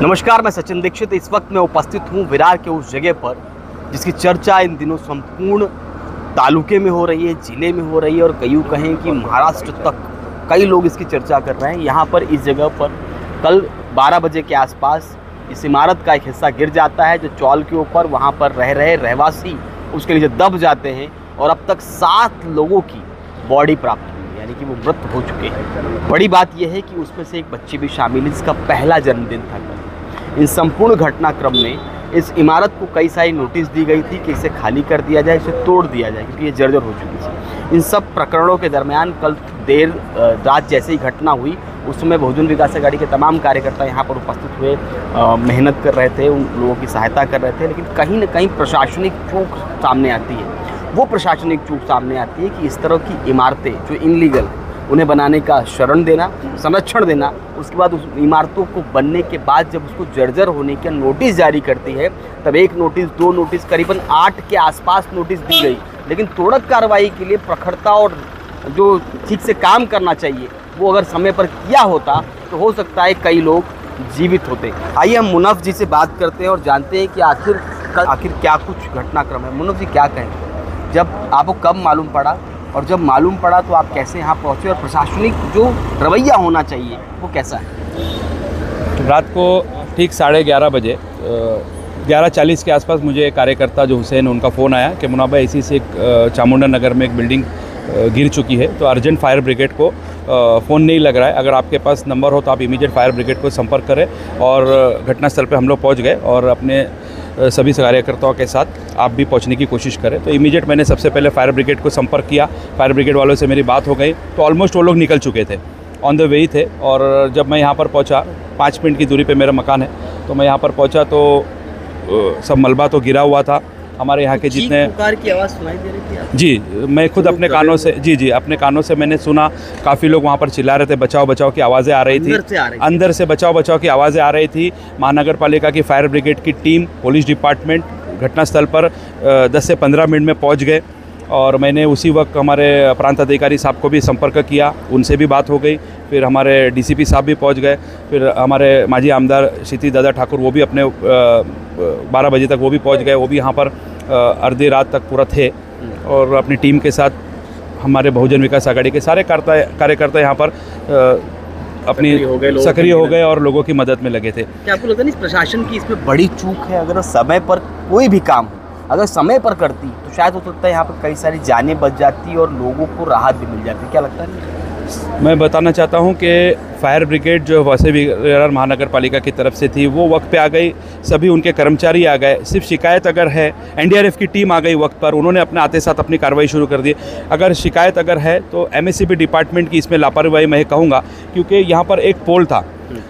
नमस्कार, मैं सचिन दीक्षित। इस वक्त मैं उपस्थित हूँ विरार के उस जगह पर जिसकी चर्चा इन दिनों संपूर्ण तालुके में हो रही है, जिले में हो रही है और कईयों कहें कि महाराष्ट्र तक कई लोग इसकी चर्चा कर रहे हैं। यहाँ पर इस जगह पर कल 12 बजे के आसपास इस इमारत का एक हिस्सा गिर जाता है जो चौल के ऊपर वहाँ पर रह रहे रहवासी उसके नीचे दब जाते हैं और अब तक 7 लोगों की बॉडी प्राप्त हुई, यानी कि वो मृत हो चुके हैं। बड़ी बात यह है कि उसमें से एक बच्ची भी शामिल है जिसका पहला जन्मदिन था कल। इन संपूर्ण घटनाक्रम में इस इमारत को कई सारी नोटिस दी गई थी कि इसे खाली कर दिया जाए, इसे तोड़ दिया जाए क्योंकि ये जर्जर हो चुकी थी। इन सब प्रकरणों के दरमियान कल देर रात जैसे ही घटना हुई उस समय बहुजन विकास अघाड़ी के तमाम कार्यकर्ता यहाँ पर उपस्थित हुए, मेहनत कर रहे थे, उन लोगों की सहायता कर रहे थे, लेकिन कहीं न कहीं प्रशासनिक चूक सामने आती है। वो प्रशासनिक चूक सामने आती है कि इस तरह की इमारतें जो इनलीगल उन्हें बनाने का शरण देना, संरक्षण देना, उसके बाद उस इमारतों को बनने के बाद जब उसको जर्जर होने का नोटिस जारी करती है तब 1 नोटिस 2 नोटिस करीबन 8 के आसपास नोटिस दी गई, लेकिन त्वरित कार्रवाई के लिए प्रखरता और जो ठीक से काम करना चाहिए वो अगर समय पर किया होता तो हो सकता है कई लोग जीवित होते। आइए हम मुनफ जी से बात करते हैं और जानते हैं कि आखिर क्या कुछ घटनाक्रम है। मुनफ जी, क्या कहें, जब आपको कब मालूम पड़ा और जब मालूम पड़ा तो आप कैसे यहाँ पहुँचे और प्रशासनिक जो रवैया होना चाहिए वो कैसा है? रात को ठीक 11:30 बजे 11:40 के आसपास मुझे कार्यकर्ता जो हुसैन उनका फ़ोन आया कि मुन्ना भाई इसी से एक चामुंडा नगर में एक बिल्डिंग गिर चुकी है, तो अर्जेंट फायर ब्रिगेड को फ़ोन नहीं लग रहा है, अगर आपके पास नंबर हो तो आप इमीडिएट फायर ब्रिगेड को संपर्क करें। और घटनास्थल पर हम लोग पहुँच गए और अपने सभी कार्यकर्ताओं के साथ आप भी पहुंचने की कोशिश करें। तो इमीडिएट मैंने सबसे पहले फायर ब्रिगेड को संपर्क किया। फायर ब्रिगेड वालों से मेरी बात हो गई तो ऑलमोस्ट वो लोग निकल चुके थे, ऑन द वे ही थे। और जब मैं यहाँ पर पहुँचा, 5 मिनट की दूरी पे मेरा मकान है, तो मैं यहाँ पर पहुँचा तो सब मलबा तो गिरा हुआ था। हमारे यहाँ के जितने पुकार की आवाज़ सुनाई दे रही थी आपको? जी, मैं खुद अपने कानों से अपने कानों से मैंने सुना। काफ़ी लोग वहाँ पर चिल्ला रहे थे, बचाओ बचाओ की आवाज़ें आ रही थी, अंदर से बचाओ बचाओ की आवाज़ें आ रही थी। महानगर पालिका की फायर ब्रिगेड की टीम, पुलिस डिपार्टमेंट घटनास्थल पर 10 से 15 मिनट में पहुँच गए और मैंने उसी वक्त हमारे प्रांत अधिकारी साहब को भी संपर्क किया, उनसे भी बात हो गई। फिर हमारे डीसीपी साहब भी पहुंच गए, फिर हमारे माजी आमदार क्षिति दादा ठाकुर वो भी अपने 12 बजे तक वो भी पहुंच गए, वो भी यहाँ पर अर्धी रात तक पूरा थे और अपनी टीम के साथ हमारे बहुजन विकास अघाड़ी के सारे कार्यकर्ता यहाँ पर अपनी सक्रिय हो गए और लोगों की मदद में लगे थे। क्या आपको लगता नहीं प्रशासन की इसमें बड़ी चूक है? अगर समय पर कोई भी काम हो, अगर समय पर करती तो शायद हो सकता है यहाँ पर कई सारी जानें बच जाती और लोगों को राहत भी मिल जाती। क्या लगता है? मैं बताना चाहता हूँ कि फायर ब्रिगेड जो वैसे भी विरार महानगर पालिका की तरफ से थी वो वक्त पे आ गई, सभी उनके कर्मचारी आ गए। सिर्फ शिकायत अगर है, एनडीआरएफ की टीम आ गई वक्त पर, उन्होंने अपने आते साथ अपनी कार्रवाई शुरू कर दी। अगर शिकायत अगर है तो एमएससीबी डिपार्टमेंट की इसमें लापरवाही मैं कहूँगा, क्योंकि यहाँ पर एक पोल था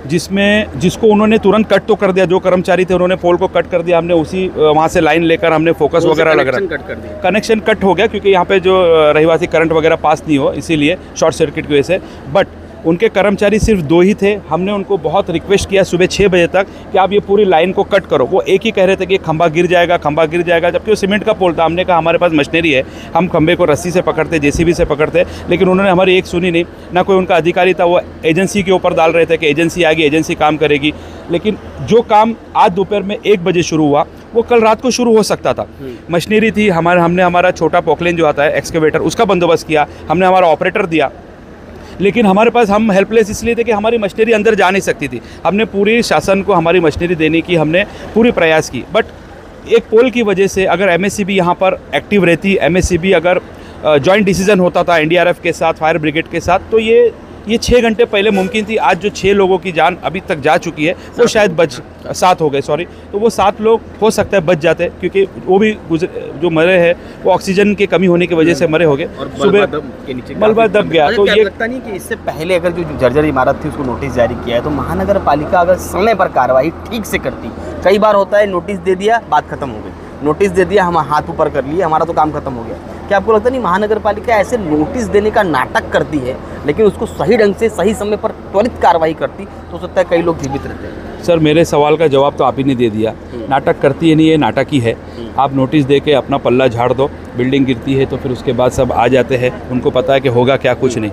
जिसको उन्होंने तुरंत कट तो कर दिया। जो कर्मचारी थे उन्होंने पोल को कट कर दिया, हमने उसी वहाँ से लाइन लेकर हमने फोकस वगैरह लग रहा, कनेक्शन कट हो गया क्योंकि यहाँ पे जो रहिवासी करंट वगैरह पास नहीं हो, इसीलिए शॉर्ट सर्किट की वजह से। बट उनके कर्मचारी सिर्फ 2 ही थे। हमने उनको बहुत रिक्वेस्ट किया सुबह 6 बजे तक कि आप ये पूरी लाइन को कट करो। वो एक ही कह रहे थे कि खंभा गिर जाएगा, जबकि वो सीमेंट का पोल था। हमने कहा हमारे पास मशीनरी है, हम खंभे को रस्सी से पकड़ते, जेसीबी से पकड़ते, लेकिन उन्होंने हमारी एक सुनी नहीं। ना कोई उनका अधिकारी था, वो एजेंसी के ऊपर डाल रहे थे कि एजेंसी आएगी, एजेंसी काम करेगी। लेकिन जो काम आज दोपहर में 1 बजे शुरू हुआ वो कल रात को शुरू हो सकता था। मशीनरी थी, हमने हमारा छोटा पोकलेन जो आता है एक्सकेवेटर, उसका बंदोबस्त किया, हमने हमारा ऑपरेटर दिया, लेकिन हमारे पास हम हेल्पलेस इसलिए थे कि हमारी मशीनरी अंदर जा नहीं सकती थी। हमने पूरी शासन को हमारी मशीनरी देने की हमने पूरी प्रयास की। बट एक पोल की वजह से अगर एमएससीबी यहाँ पर एक्टिव रहती, एमएससीबी अगर जॉइंट डिसीजन होता था एनडीआरएफ के साथ, फायर ब्रिगेड के साथ, तो ये 6 घंटे पहले मुमकिन थी। आज जो 6 लोगों की जान अभी तक जा चुकी है वो शायद 7 हो गए, सॉरी, तो वो 7 लोग हो सकता है बच जाते, क्योंकि वो भी जो मरे हैं वो ऑक्सीजन की कमी होने की वजह से मरे हो गए। सुबह मलबा दब गया। तो ये लगता नहीं कि इससे पहले अगर जो जर्जर इमारत थी उसको नोटिस जारी किया है तो महानगर पालिका अगर समय पर कार्रवाई ठीक से करती। कई बार होता है नोटिस दे दिया, बात खत्म हो गई, नोटिस दे दिया, हम हाथ ऊपर कर लिए, हमारा तो काम खत्म हो गया। क्या आपको लगता नहीं महानगर पालिका ऐसे नोटिस देने का नाटक करती है, लेकिन उसको सही ढंग से सही समय पर त्वरित कार्रवाई करती तो हो सकता है कई लोग जीवित रहते हैं? सर, मेरे सवाल का जवाब तो आप ही ने दे दिया। नाटक करती है नहीं, ये नाटक ही है। आप नोटिस दे के अपना पल्ला झाड़ दो, बिल्डिंग गिरती है तो फिर उसके बाद सब आ जाते हैं, उनको पता है कि होगा क्या, कुछ नहीं।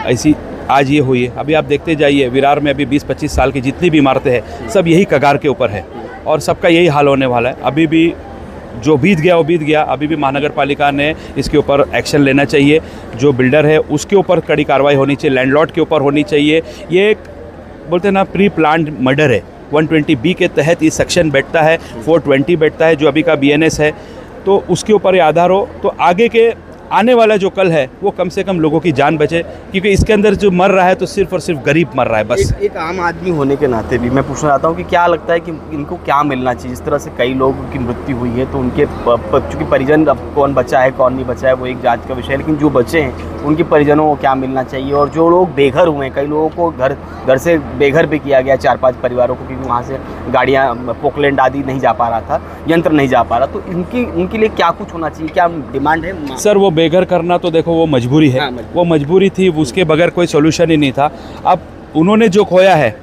ऐसी आज ये हुई है। अभी आप देखते जाइए, विरार में अभी 20-25 साल की जितनी भी इमारतें हैं सब यही कगार के ऊपर है और सबका यही हाल होने वाला है। अभी भी जो बीत गया वो बीत गया। अभी भी महानगर पालिका ने इसके ऊपर एक्शन लेना चाहिए। जो बिल्डर है उसके ऊपर कड़ी कार्रवाई होनी चाहिए, लैंडलॉर्ड के ऊपर होनी चाहिए। ये एक बोलते हैं ना प्री प्लान्ड मर्डर है। 120B के तहत ये सेक्शन बैठता है, 420 बैठता है जो अभी का BNS है। तो उसके ऊपर ये आधार हो तो आगे के आने वाला जो कल है वो कम से कम लोगों की जान बचे, क्योंकि इसके अंदर जो मर रहा है तो सिर्फ और सिर्फ गरीब मर रहा है बस। एक आम आदमी होने के नाते भी मैं पूछना चाहता हूँ कि क्या लगता है कि इनको क्या मिलना चाहिए? जिस तरह से कई लोगों की मृत्यु हुई है तो उनके चूँकि परिजन, अब कौन बचा है कौन नहीं बचा है वो एक जांच का विषय है, लेकिन जो बचे हैं उनके परिजनों को क्या मिलना चाहिए? और जो लोग बेघर हुए हैं, कई लोगों को घर से बेघर भी किया गया, 4-5 परिवारों को, क्योंकि वहाँ से गाड़ियाँ, पोकलैंड आदि नहीं जा पा रहा था, यंत्र नहीं जा पा रहा, तो उनके लिए क्या कुछ होना चाहिए? क्या डिमांड है? सर वो बेघर करना तो देखो वो मजबूरी है। वो मजबूरी थी, उसके बगैर कोई सोल्यूशन ही नहीं था। अब उन्होंने जो खोया है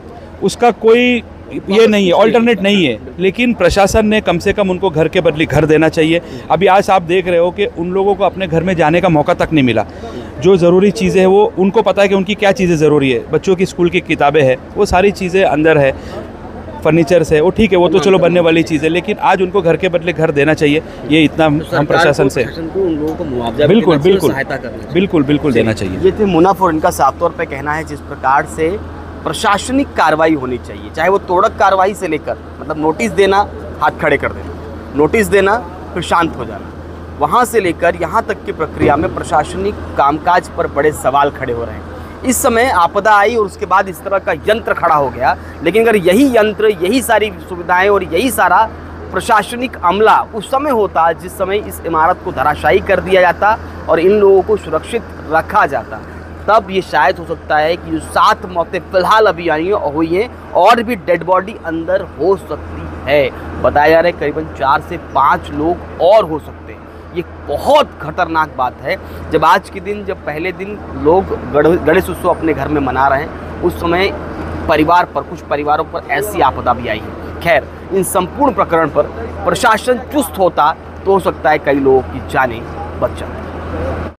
उसका कोई ये नहीं है, ऑल्टरनेट नहीं है, लेकिन प्रशासन ने कम से कम उनको घर के बदले घर देना चाहिए। अभी आज आप देख रहे हो कि उन लोगों को अपने घर में जाने का मौका तक नहीं मिला। जो ज़रूरी चीज़ें हैं वो उनको पता है कि उनकी क्या चीज़ें ज़रूरी है। बच्चों की स्कूल की किताबें हैं, वो सारी चीज़ें अंदर है, फर्नीचर्स है, वो ठीक है, वो तो चलो बनने वाली चीज़ है, लेकिन आज उनको घर के बदले घर देना चाहिए। ये इतना हम प्रशासन से उन लोगों को मुआवजा बिल्कुल सहायता करना बिल्कुल देना चाहिए। ये थे मुनाफ और इनका साफ तौर पे कहना है जिस प्रकार से प्रशासनिक कार्रवाई होनी चाहिए, चाहे वो तोड़क कार्रवाई से लेकर, मतलब नोटिस देना, हाथ खड़े कर देना, नोटिस देना फिर शांत हो जाना, वहाँ से लेकर यहाँ तक की प्रक्रिया में प्रशासनिक कामकाज पर बड़े सवाल खड़े हो रहे हैं। इस समय आपदा आई और उसके बाद इस तरह का यंत्र खड़ा हो गया, लेकिन अगर यही यंत्र, यही सारी सुविधाएं और यही सारा प्रशासनिक अमला उस समय होता जिस समय इस इमारत को धराशायी कर दिया जाता और इन लोगों को सुरक्षित रखा जाता, तब ये शायद हो सकता है कि जो 7 मौतें फिलहाल अभी हुई हैं और भी डेड बॉडी अंदर हो सकती है। बताया जा रहा है करीबन 4 से 5 लोग और हो सकते हैं। ये बहुत खतरनाक बात है। जब आज के दिन, जब पहले दिन लोग गणेश उत्सव अपने घर में मना रहे हैं, उस समय परिवार पर, कुछ परिवारों पर ऐसी आपदा भी आई है। खैर, इन संपूर्ण प्रकरण पर प्रशासन चुस्त होता तो हो सकता है कई लोगों की जानें बच जाती।